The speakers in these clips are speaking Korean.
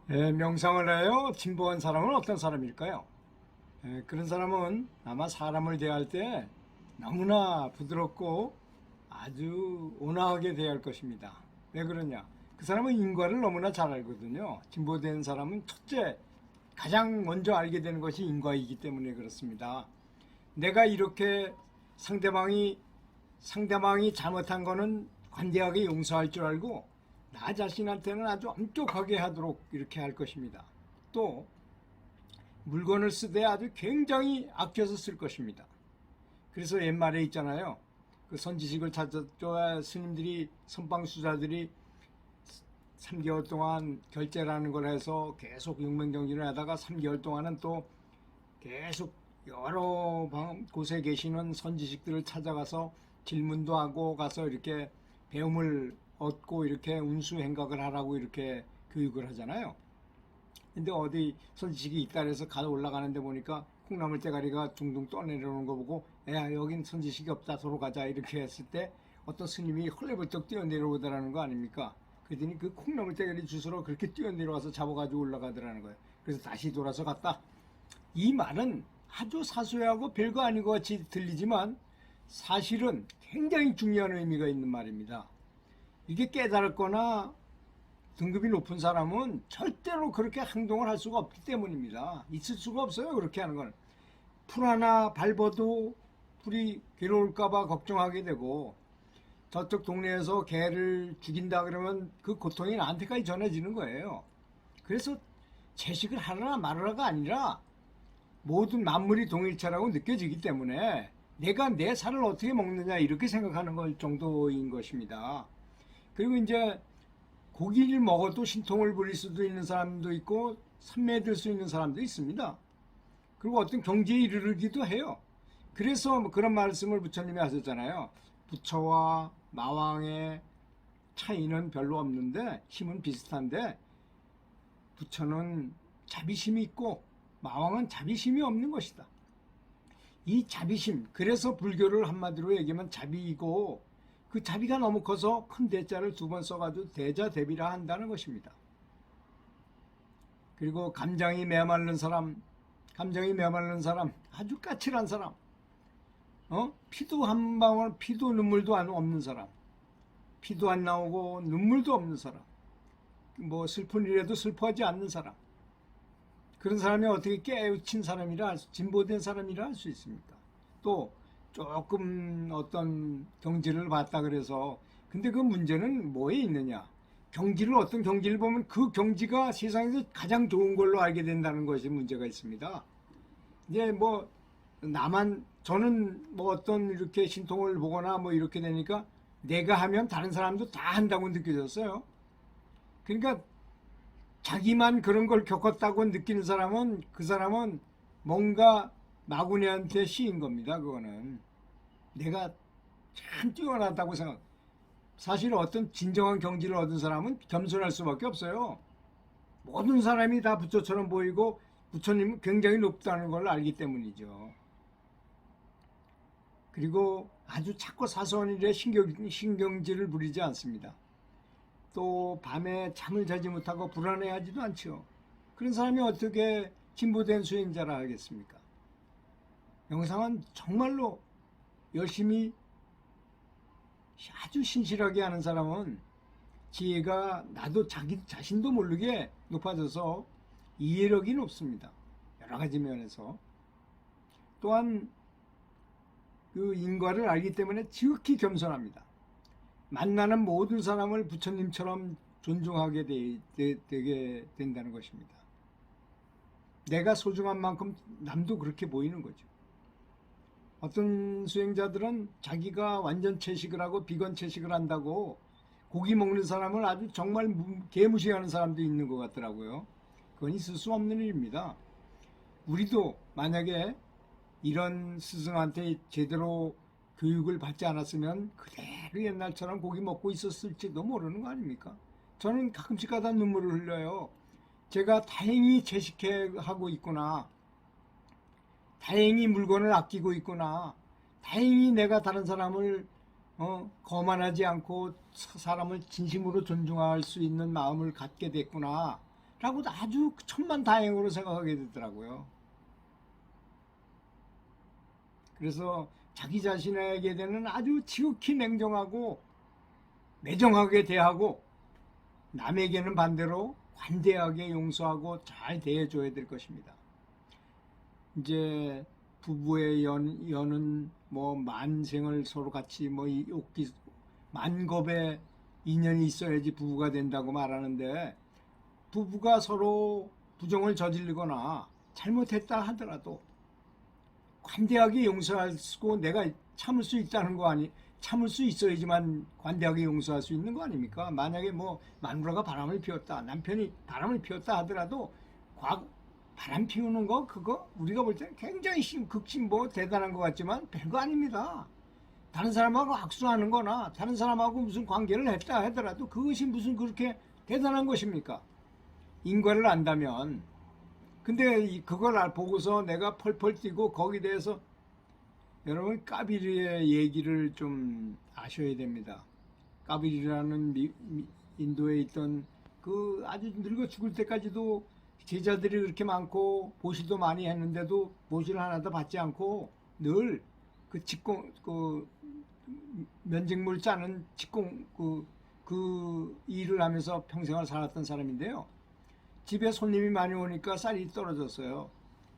명상을 해요. 진보한 사람은 어떤 사람일까요? 그런 사람은 아마 사람을 대할 때 너무나 부드럽고 아주 온화하게 대할 것입니다. 왜 그러냐? 그 사람은 인과를 너무나 잘 알거든요. 진보된 사람은 첫째, 가장 먼저 알게 되는 것이 인과이기 때문에 그렇습니다. 내가 이렇게 상대방이 잘못한 거는 관대하게 용서할 줄 알고 나 자신한테는 아주 엄격하게 하도록 이렇게 할 것입니다. 또 물건을 쓰되 아주 굉장히 아껴서 쓸 것입니다. 그래서 옛말에 있잖아요. 그 선지식을 찾았죠. 스님들이 선방수자들이 3개월 동안 결제라는 걸 해서 계속 육명정진을 하다가 3개월 동안은 또 계속 여러 곳에 계시는 선지식들을 찾아가서 질문도 하고 가서 이렇게 배움을 얻고 이렇게 운수행각을 하라고 이렇게 교육을 하잖아요. 근데 어디 선지식이 있다 그래서 가서 올라가는데 보니까 콩나물 대가리가 둥둥 떠내려오는 거 보고 야 여긴 선지식이 없다 도로 가자 이렇게 했을 때 어떤 스님이 헐레벌떡 뛰어내려오더라는 거 아닙니까? 그랬더니 그 콩나물 대가리 주스로 그렇게 뛰어내려와서 잡아가지고 올라가더라는 거예요. 그래서 다시 돌아서 갔다. 이 말은 아주 사소하고 별거 아닌 것 같이 들리지만 사실은 굉장히 중요한 의미가 있는 말입니다. 이게 깨달았거나 등급이 높은 사람은 절대로 그렇게 행동을 할 수가 없기 때문입니다. 있을 수가 없어요. 그렇게 하는 건. 풀 하나 밟아도 풀이 괴로울까봐 걱정하게 되고 저쪽 동네에서 개를 죽인다 그러면 그 고통이 나한테까지 전해지는 거예요. 그래서 채식을 하느라 말으라가 아니라 모든 만물이 동일체라고 느껴지기 때문에 내가 내 살을 어떻게 먹느냐 이렇게 생각하는 걸 정도인 것입니다. 그리고 이제 고기를 먹어도 신통을 부릴 수도 있는 사람도 있고 산매될 수 있는 사람도 있습니다. 그리고 어떤 경지에 이르르기도 해요. 그래서 그런 말씀을 부처님이 하셨잖아요. 부처와 마왕의 차이는 별로 없는데 힘은 비슷한데 부처는 자비심이 있고 마왕은 자비심이 없는 것이다. 이 자비심, 그래서 불교를 한마디로 얘기하면 자비이고 그 자비가 너무 커서 큰 대자를 2번 써가지고 대자대비라 한다는 것입니다. 그리고 감정이 메마른 사람, 아주 까칠한 사람, 피도 한 방울, 피도 눈물도 없는 사람, 피도 안 나오고 눈물도 없는 사람, 뭐 슬픈 일에도 슬퍼하지 않는 사람, 그런 사람이 어떻게 깨우친 사람이라, 진보된 사람이라 할 수 있습니까? 또 조금 어떤 경지를 봤다 그래서 근데 그 문제는 뭐에 있느냐? 어떤 경지를 보면 그 경지가 세상에서 가장 좋은 걸로 알게 된다는 것이 문제가 있습니다. 이제 뭐 저는 뭐 어떤 이렇게 신통을 보거나 뭐 이렇게 되니까 내가 하면 다른 사람도 다 한다고 느껴졌어요. 그러니까 자기만 그런 걸 겪었다고 느끼는 사람은 그 사람은 뭔가 마구니한테 씌인 겁니다. 그거는 내가 참 뛰어나다고 생각. 사실 어떤 진정한 경지를 얻은 사람은 겸손할 수밖에 없어요. 모든 사람이 다 부처처럼 보이고 부처님은 굉장히 높다는 걸 알기 때문이죠. 그리고 아주 작고 사소한 일에 신경질을 부리지 않습니다. 또 밤에 잠을 자지 못하고 불안해하지도 않죠. 그런 사람이 어떻게 진보된 수행자라 하겠습니까? 명상은 정말로 열심히 아주 신실하게 하는 사람은 지혜가 나도 자기 자신도 모르게 높아져서 이해력이 높습니다. 여러 가지 면에서. 또한 그 인과를 알기 때문에 지극히 겸손합니다. 만나는 모든 사람을 부처님처럼 존중하게 되게 된다는 것입니다. 내가 소중한 만큼 남도 그렇게 보이는 거죠. 어떤 수행자들은 자기가 완전 채식을 하고 비건 채식을 한다고 고기 먹는 사람을 아주 정말 개무시하는 사람도 있는 것 같더라고요. 그건 있을 수 없는 일입니다. 우리도 만약에 이런 스승한테 제대로 교육을 받지 않았으면 그대로 옛날처럼 고기 먹고 있었을지도 모르는 거 아닙니까? 저는 가끔씩 가다 눈물을 흘려요. 제가 다행히 채식하고 있구나. 다행히 물건을 아끼고 있구나. 다행히 내가 다른 사람을 거만하지 않고 사람을 진심으로 존중할 수 있는 마음을 갖게 됐구나. 라고 아주 천만다행으로 생각하게 되더라고요. 그래서 자기 자신에게 되는 아주 지극히 냉정하고 매정하게 대하고 남에게는 반대로 관대하게 용서하고 잘 대해줘야 될 것입니다. 이제 부부의 연은 뭐 만생을 서로 같이 뭐 만겁의 인연이 있어야지 부부가 된다고 말하는데, 부부가 서로 부정을 저지르거나 잘못했다 하더라도 관대하게 용서할 수고 내가 참을 수 있다는 거 아니, 참을 수 있어야지만 관대하게 용서할 수 있는 거 아닙니까? 만약에 뭐 마누라가 바람을 피웠다, 남편이 바람을 피웠다 하더라도 바람 피우는 거 그거 우리가 볼 때 굉장히 극심보 대단한 것 같지만 별거 아닙니다. 다른 사람하고 악수하는 거나 다른 사람하고 무슨 관계를 했다 하더라도 그것이 무슨 그렇게 대단한 것입니까? 인과를 안다면. 근데 그걸 보고서 내가 펄펄 뛰고 거기에 대해서, 여러분 까비르의 얘기를 좀 아셔야 됩니다. 까비르라는 인도에 있던 그 아주 늙어 죽을 때까지도 제자들이 그렇게 많고 보시도 많이 했는데도 보시를 하나도 받지 않고 늘 그 직공 면직물 짜는 직공 그 일을 하면서 평생을 살았던 사람인데요. 집에 손님이 많이 오니까 쌀이 떨어졌어요.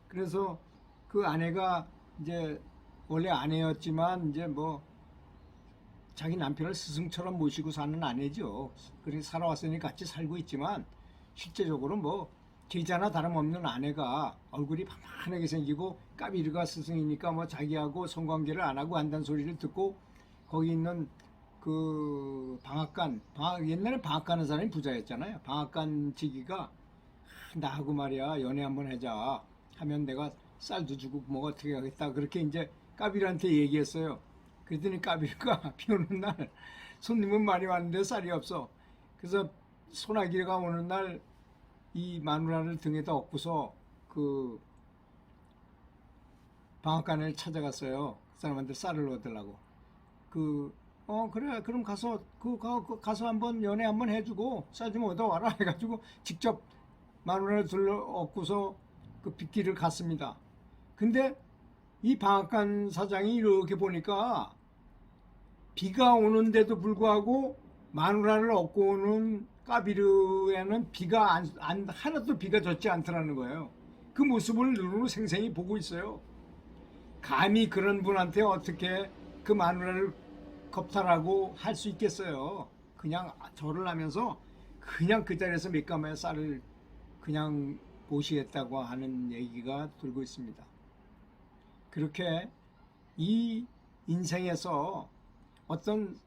그래서 그 아내가 이제 원래 아내였지만 이제 뭐 자기 남편을 스승처럼 모시고 사는 아내죠. 그렇게 살아왔으니 같이 살고 있지만 실제적으로 뭐 제자나 다름없는 아내가 얼굴이 파만하게 생기고 까비르가 스승이니까 뭐 자기하고 성관계를 안 하고 한다는 소리를 듣고, 거기 있는 그 옛날에 방앗간하는 사람이 부자였잖아요. 방앗간 지기가 나하고 말이야 연애 한번 하자 하면 내가 쌀도 주고 뭐 어떻게 하겠다 그렇게 이제 까비르한테 얘기했어요. 그랬더니 까비르가 비 오는 날 손님은 많이 왔는데 쌀이 없어. 그래서 소나기가 오는 날 이 마누라를 등에다 업고서 그 방앗간을 찾아갔어요. 그 사람한테 쌀을 얻으려고. 그래 그럼 가서 가서 한번 연애 한번 해주고 쌀 좀 얻어와라 해가지고 직접 마누라를 업고서 그 빗길을 갔습니다. 근데 이 방앗간 사장이 이렇게 보니까 비가 오는데도 불구하고 마누라를 업고 오는 까비르에는 비가 하나도 비가 젖지 않더라는 거예요. 그 모습을 눈으로 생생히 보고 있어요. 감히 그런 분한테 어떻게 그 마누라를 겁탈하고 할 수 있겠어요. 그냥 절을 하면서 그냥 그 자리에서 몇가마의 쌀을 그냥 모시겠다고 하는 얘기가 돌고 있습니다. 그렇게 이 인생에서 어떤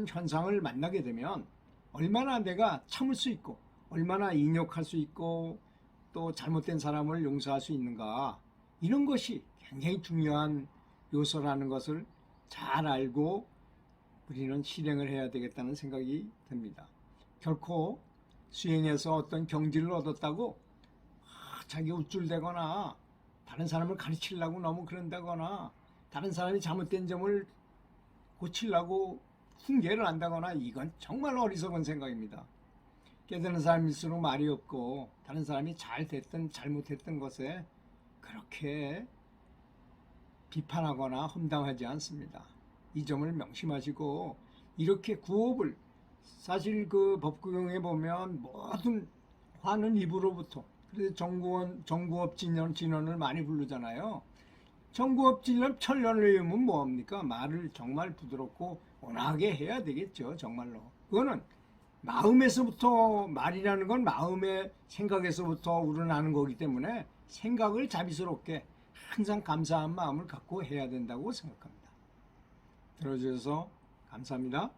현상을 만나게 되면 얼마나 내가 참을 수 있고 얼마나 인욕할 수 있고 또 잘못된 사람을 용서할 수 있는가, 이런 것이 굉장히 중요한 요소라는 것을 잘 알고 우리는 실행을 해야 되겠다는 생각이 듭니다. 결코 수행해서 어떤 경지를 얻었다고 자기 우쭐대거나 다른 사람을 가르치려고 너무 그런다거나 다른 사람이 잘못된 점을 고치려고 훈계를 한다거나, 이건 정말 어리석은 생각입니다. 깨달은 사람일수록 말이 없고 다른 사람이 잘 됐든 잘못했던 것에 그렇게 비판하거나 험담하지 않습니다. 이 점을 명심하시고 이렇게 구업을, 사실 그 법구경에 보면 모든 화는 입으로부터, 그래서 정구업 진언을 많이 부르잖아요. 정구업 진언 천년을 외우면 뭐합니까? 말을 정말 부드럽고 온화하게 해야 되겠죠. 정말로 그거는 마음에서부터, 말이라는 건 마음의 생각에서부터 우러나는 거기 때문에 생각을 자비스럽게 항상 감사한 마음을 갖고 해야 된다고 생각합니다. 들어주셔서 감사합니다.